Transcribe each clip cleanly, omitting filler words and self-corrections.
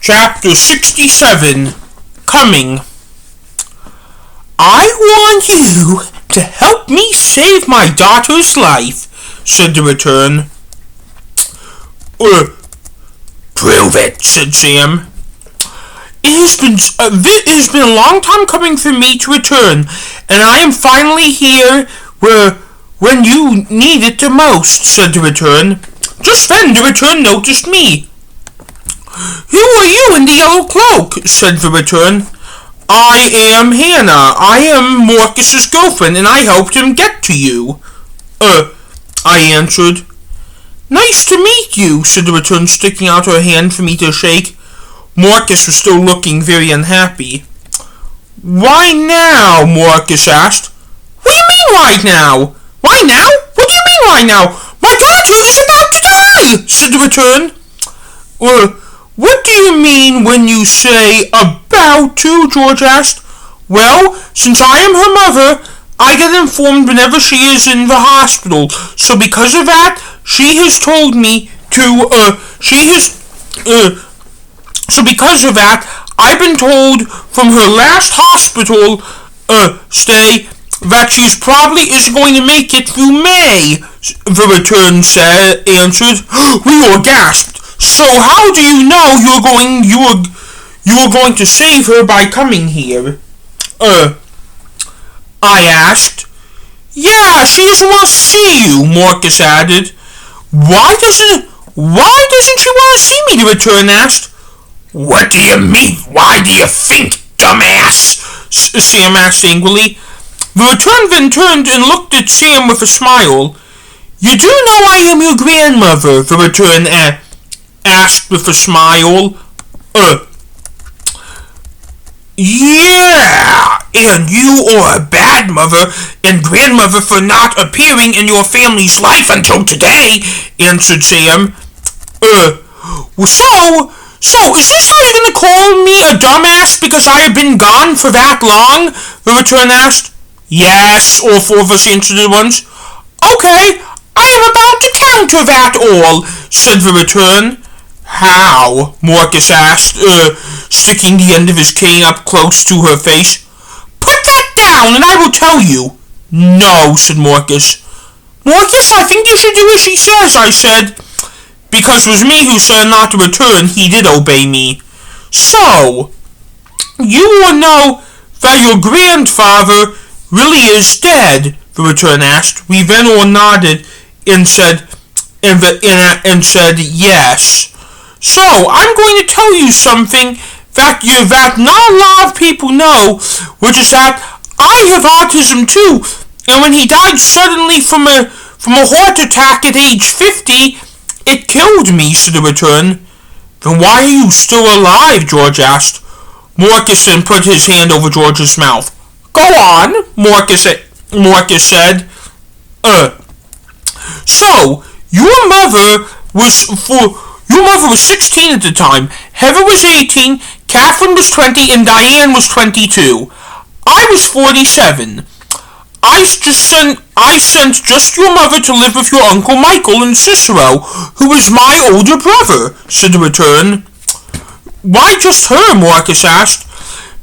Chapter 67, Coming. "I want you to help me save my daughter's life," said the return. Prove it," said Sam. It has been a long time coming for me to return, and I am finally here when you need it the most," said the return. Just then the return noticed me. "Who are you in the yellow cloak?" said the return. "I am Hannah. I am Marcus's girlfriend, and I helped him get to you." I answered. "Nice to meet you," said the return, sticking out her hand for me to shake. Marcus was still looking very unhappy. "Why now?" Marcus asked. "What do you mean, why now?" "Why now? What do you mean, why now? My daughter is about to die," said the return. "What do you mean when you say about to?" George asked. "Well, since I am her mother, I get informed whenever she is in the hospital. So because of that, she has told me to, so because of that, I've been told from her last hospital, stay, that she probably isn't going to make it through May," the return answered. We all gasped. "So how do you know you are going to save her by coming here?" I asked. "Yeah, she doesn't want to see you," Marcus added. Why doesn't she want to see me?" the return asked. "What do you mean? Why do you think, dumbass?" Sam asked angrily. The return then turned and looked at Sam with a smile. "You do know I am your grandmother?" the return asked with a smile. "Yeah, and you are a bad mother and grandmother for not appearing in your family's life until today," answered Sam. So is this how you're going to call me a dumbass because I have been gone for that long?" the return asked. "Yes," all four of us answered at once. "Okay, I am about to counter that all," said the return. "How?" Marcus asked, sticking the end of his cane up close to her face. "Put that down and I will tell you." "No," said Marcus. "Marcus, I think you should do as she says," I said. Because it was me who said not to return, he did obey me. "So, you will know that your grandfather really is dead?" the return asked. We then all nodded and said yes. "So, I'm going to tell you something that not a lot of people know, which is that I have autism too, and when he died suddenly from a heart attack at age 50, it killed me," said the return. "Then why are you still alive?" George asked. Marcus then put his hand over George's mouth. "Go on," Marcus said. "So, your mother was 16 at the time, Heather was 18, Catherine was 20, and Diane was 22. I was 47. I sent just your mother to live with your Uncle Michael and Cicero, who is my older brother," said the return. "Why just her?" Marcus asked.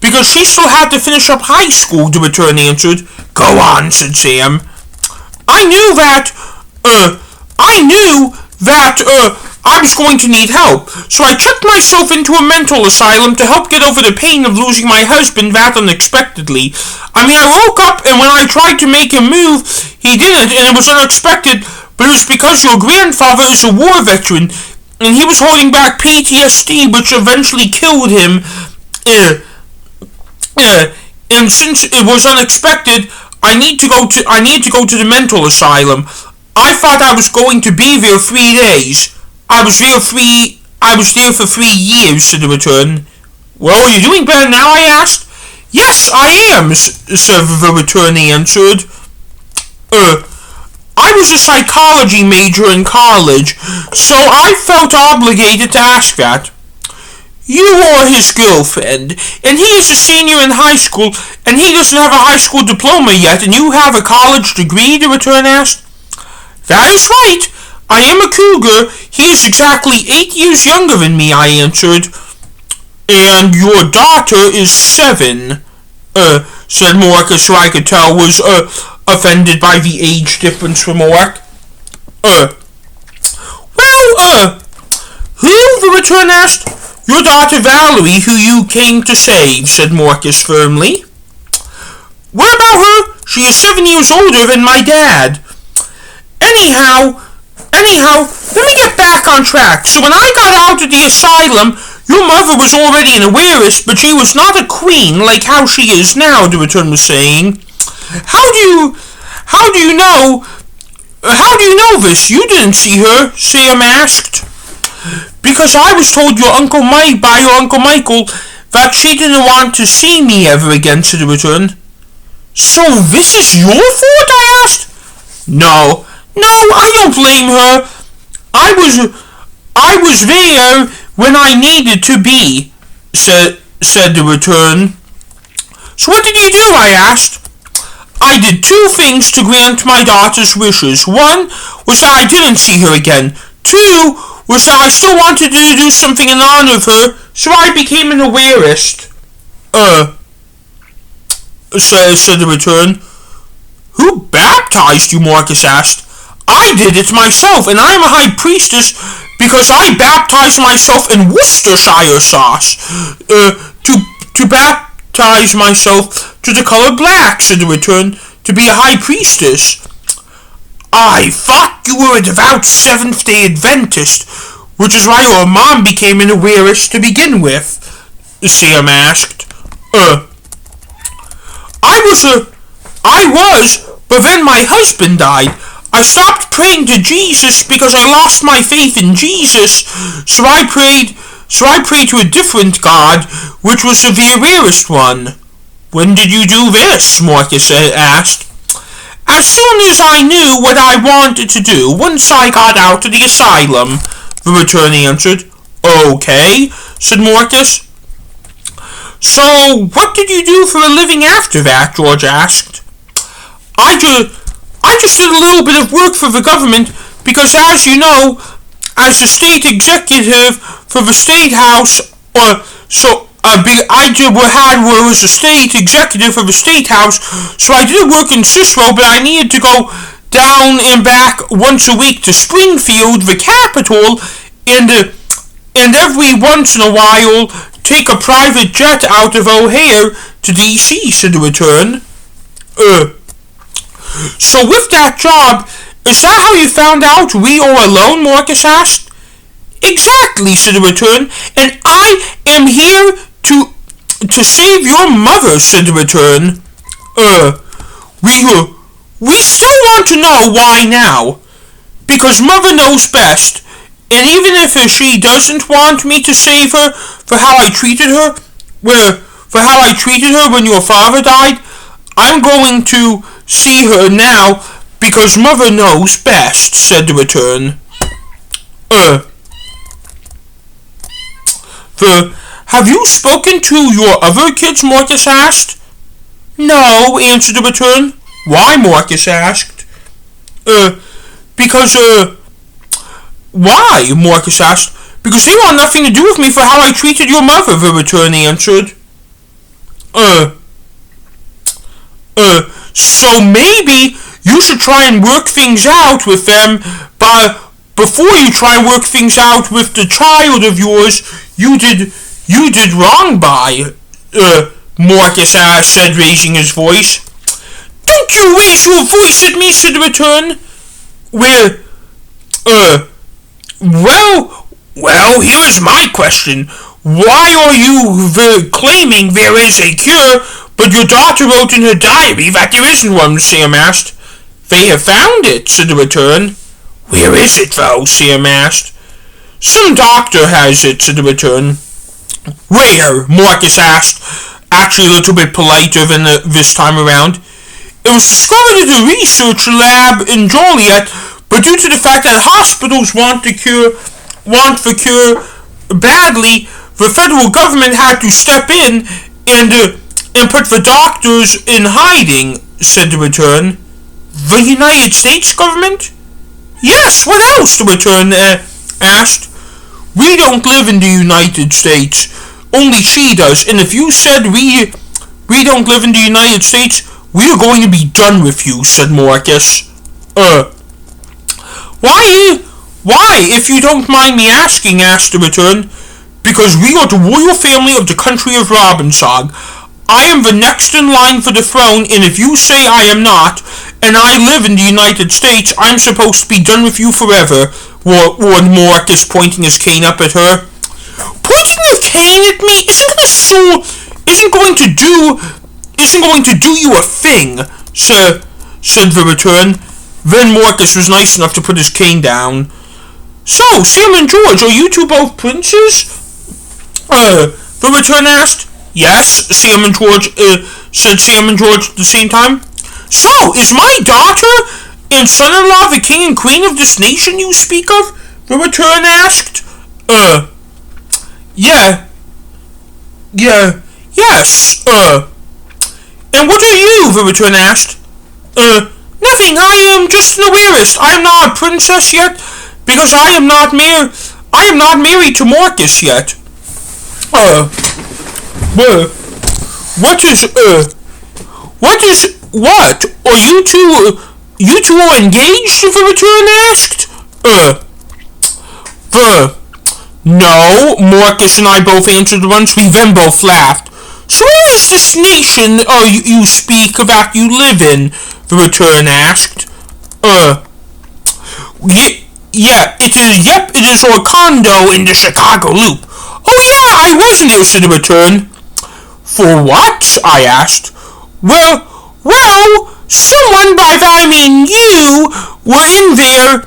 "Because she still had to finish up high school," the return answered. "Go on," said Sam. I knew that I was going to need help, so I checked myself into a mental asylum to help get over the pain of losing my husband that unexpectedly. I woke up, and when I tried to make him move, he didn't, and it was unexpected, but it was because your grandfather is a war veteran, and he was holding back PTSD, which eventually killed him, and since it was unexpected, I need to go to the mental asylum. I thought I was going to be there 3 days. I was there for 3 years," said the return. "Well, are you doing better now?" I asked. "Yes, I am," said the return answered. I was a psychology major in college, so I felt obligated to ask that. "You are his girlfriend, and he is a senior in high school, and he doesn't have a high school diploma yet, and you have a college degree?" the return asked. "That is right. I am a cougar. He is exactly 8 years younger than me," I answered. And your daughter is 7, said Marcus, who I could tell was, offended by the age difference remark. Who, the return asked? Your daughter Valerie, who you came to save, said Marcus firmly. What about her? She is 7 years older than my dad. Anyhow, let me get back on track. So when I got out of the asylum, your mother was already an heiress, but she was not a queen like how she is now, the return was saying. How do you know this? You didn't see her, Sam asked. Because I was told by your Uncle Michael that she didn't want to see me ever again, said the return. So this is your fault, I asked. No, I don't blame her. I was there when I needed to be, said the return. So what did you do, I asked. I did 2 things to grant my daughter's wishes. 1 was that I didn't see her again. 2 was that I still wanted to do something in honor of her, so I became an heiress. Said the return. Who baptized you, Marcus asked. I did it myself, and I am a high priestess because I baptized myself in Worcestershire sauce. To baptize myself to the color black, said the return, to be a high priestess. I thought you were a devout Seventh-day Adventist, which is why your mom became an heiress to begin with, Sam asked. I was, but then my husband died. I stopped praying to Jesus because I lost my faith in Jesus, so I prayed to a different God, which was the rarest one. When did you do this? Marcus asked. As soon as I knew what I wanted to do, once I got out of the asylum, the return answered. Okay, said Marcus. So, what did you do for a living after that? George asked. I just did a little bit of work for the government because, as you know, as the state executive for the state house, was a state executive for the state house, so I did work in Cicero, but I needed to go down and back once a week to Springfield, the capital, and every once in a while take a private jet out of O'Hare to D.C., said the return. So with that job, is that how you found out we are alone? Marcus asked. Exactly, said the return, and I am here to save your mother, said the return. We still want to know why now, because mother knows best, and even if she doesn't want me to save her for how I treated her, when your father died, I'm going to see her now because mother knows best, said the return. Have you spoken to your other kids? Marcus asked. No, answered the return. Why? Marcus asked. Because, why? Marcus asked. Because they want nothing to do with me for how I treated your mother, the return answered. So maybe you should try and work things out with them, but before you try and work things out with the child of yours you did wrong by, Marcus said, raising his voice. Don't you raise your voice at me, said the return. Well, here's my question. Why are you claiming there is a cure, but your daughter wrote in her diary that there isn't one, Sam asked. They have found it, said the return. Where is it, though? Sam asked. Some doctor has it, said the return. Where? Marcus asked, actually a little bit politer than this time around. It was discovered at a research lab in Joliet, but due to the fact that hospitals want the cure badly, the federal government had to step in and put the doctors in hiding, said the return. The United States government? Yes, what else? The return asked. We don't live in the United States. only she does, and if you said we don't live in the United States, we're going to be done with you, said Marcus. Why, if you don't mind me asking, asked the return. Because we are the royal family of the country of Robbins-Og. I am the next in line for the throne, and if you say I am not, and I live in the United States, I'm supposed to be done with you forever, warned Marcus, pointing his cane up at her. Pointing your cane at me isn't going to do you a thing, said the return. Then Marcus was nice enough to put his cane down. So, Sam and George, are you two both princes? The return asked. Yes, said Sam and George at the same time. So, is my daughter and son-in-law the king and queen of this nation you speak of? The return asked. Yes, And what are you? The return asked. Nothing, I am just an heiress. I am not a princess yet, because I am not married to Marcus yet. What? Are you two are engaged? The return asked. No, Marcus and I both answered at once. We then both laughed. So where is this nation you speak of that you live in? The return asked. It is our condo in the Chicago Loop. Oh yeah, I was in there, said the return. For what? I asked. Well, someone, by that I mean you, were in there,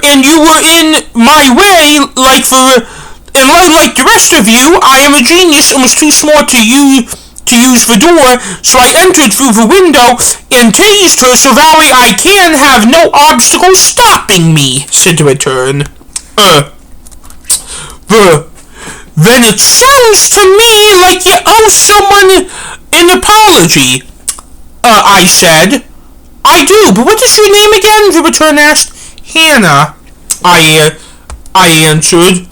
and you were in my way, like the rest of you. I am a genius and was too smart to use the door, so I entered through the window and tased her, so Valerie, I can have no obstacle stopping me, said the return. Then it sounds to me like you owe someone an apology, I said. I do, but what is your name again? The return asked. Hannah, I answered.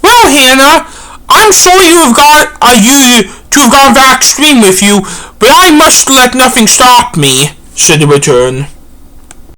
Well, Hannah, I'm sorry to have gone that extreme with you, but I must let nothing stop me, said the return.